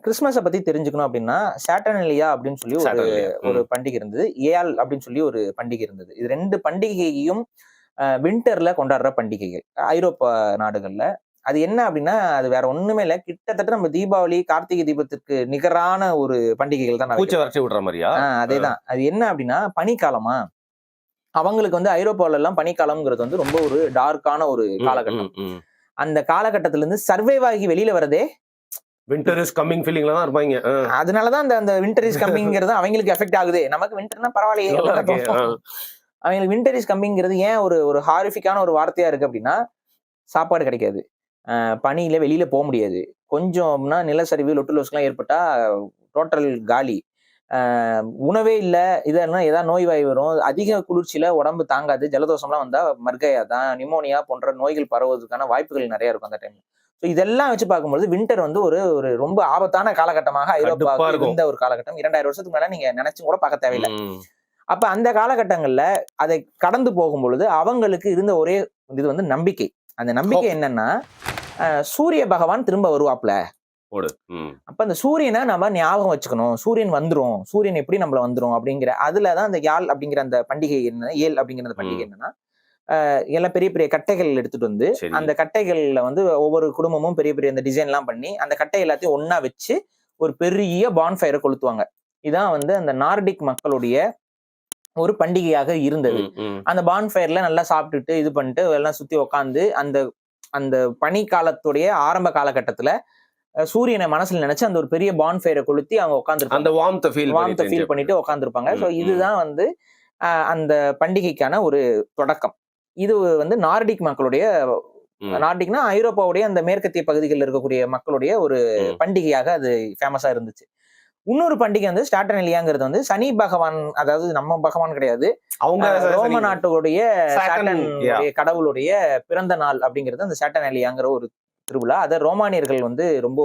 கிறிஸ்மஸை பத்தி தெரிஞ்சுக்கணும் அப்படின்னா சாட்டர்னலியா அப்படின்னு சொல்லி ஒரு சாட்டர்லியா. ஒரு பண்டிகை இருந்தது. ஏயால் அப்படின்னு சொல்லி ஒரு பண்டிகை இருந்தது. இது 2 பண்டிகையையும் வின்டர்ல கொண்டாடுற பண்டிகைகள் ஐரோப்பா நாடுகள்ல. அது என்ன அப்படின்னா அது வேற ஒண்ணுமே இல்ல. கிட்டத்தட்ட நம்ம தீபாவளி, கார்த்திகை தீபத்துக்கு நிகரான ஒரு பண்டிகைகள் தான் நான் பூச்சை வைக்கிறேன். வரைச்சி விடுற மாதிரியா? அதேதான். அது என்ன அப்படின்னா பனிக்காலமா, அவங்களுக்கு வந்து ஐரோப்பால எல்லாம் பனிக்காலம்ங்கிறது வந்து ரொம்ப ஒரு டார்க்கான ஒரு காலகட்டம். அந்த காலகட்டத்தில இருந்து சர்வைவ் ஆகி வெளியில வரதே வின்டர் இஸ் கம்மிங் ஃபீலிங்ல தான் இருப்பாங்க. அதனாலதான் அந்த வின்டர் இஸ் கம்மிங்கிறது அவங்களுக்கு எஃபெக்ட் ஆகுது. நமக்கு வின்டர்னா பரவாயில்லையே. அவங்களுக்கு வின்டர் இஸ் கம்மிங்கிறது ஏன் ஒரு ஒரு ஹாரிஃபிக்கான ஒரு வார்த்தையா இருக்கு அப்படின்னா, சாப்பாடு கிடைக்காது. பனியில வெளியில போக முடியாது. கொஞ்சம்னா நிலச்சரிவு, லொட்டுலோஸ்லாம் ஏற்பட்டா டோட்டல் காலி. உணவே இல்ல. இதெல்லாம் ஏதாவது நோய் வாய் வரும். அதிக குளிர்ச்சியில உடம்பு தாங்காது. ஜலதோஷம்லாம் வந்தா மர்கையா தான், நிமோனியா போன்ற நோய்கள் பரவுவதற்கான வாய்ப்புகள் நிறைய இருக்கும் அந்த டைம்ல. ஸோ இதெல்லாம் வச்சு பார்க்கும்போது வின்டர் வந்து ஒரு ஒரு ரொம்ப ஆபத்தான காலகட்டமாக ஐரோப்பாவுக்கு இருந்த ஒரு காலகட்டம். 2000 வருஷத்துக்கு மேல நீங்க நினைச்சும் கூட பார்க்க தேவையில்லை. அப்ப அந்த காலகட்டங்கள்ல அதை கடந்து போகும் பொழுது அவங்களுக்கு இருந்த ஒரே இது வந்து நம்பிக்கை. அந்த நம்பிக்கை என்னன்னா சூரிய பகவான் திரும்ப வருவாப்ல. அப்ப அந்த சூரியனை நம்ம ஞாபகம் வச்சுக்கணும். சூரியன் வந்துரும், சூரியன் எப்படி நம்மள வந்துரும் அப்படிங்கிற அதுலதான் அந்த யாழ் அப்படிங்கிற அந்த பண்டிகை என்ன, ஏல் அப்படிங்கிற அந்த பண்டிகை என்னன்னா எல்லாம் பெரிய பெரிய கட்டைகள் எடுத்துட்டு வந்து அந்த கட்டைகள்ல வந்து ஒவ்வொரு குடும்பமும் பெரிய பெரிய அந்த டிசைன் எல்லாம் பண்ணி அந்த கட்டை எல்லாத்தையும் ஒன்னா வச்சு ஒரு பெரிய பான்ஃபயரை கொளுத்துவாங்க. இதான் வந்து அந்த நார்டிக் மக்களுடைய ஒரு பண்டிகையாக இருந்தது. அந்த பான்ஃபயர்ல நல்லா சாப்பிட்டுட்டு இது பண்ணிட்டு எல்லாம் சுத்தி உட்காந்து அந்த அந்த பனி காலத்துடைய ஆரம்ப காலகட்டத்துல சூரியனை மனசுல நினைச்சு அந்த ஒரு பெரிய பான்ஃபயரை கொளுத்தி அவங்க உட்காந்துருப்பாங்க. அந்த வார்ம்த் ஃபீல் பண்ணிட்டு உட்காந்துருப்பாங்க. ஸோ இதுதான் வந்து அந்த பண்டிகைக்கான ஒரு தொடக்கம். இது வந்து நார்டிக் மக்களுடைய, நார்டிக்னா ஐரோப்பாவுடைய அந்த மேற்கத்திய பகுதிகளில் இருக்கக்கூடிய மக்களுடைய ஒரு பண்டிகையாக அது ஃபேமஸா இருந்துச்சு. இன்னொரு பண்டிகை வந்து சாட்டர்னலியாங்கிறது வந்து சனி பகவான், அதாவது நம்ம பகவான் கிடையாது, அவங்க ரோம நாட்டுடைய கடவுளுடைய பிறந்த நாள் அப்படிங்கிறது அந்த சாட்டர்னலியாங்கிற ஒரு திருவிழா. அதை ரோமானியர்கள் வந்து ரொம்ப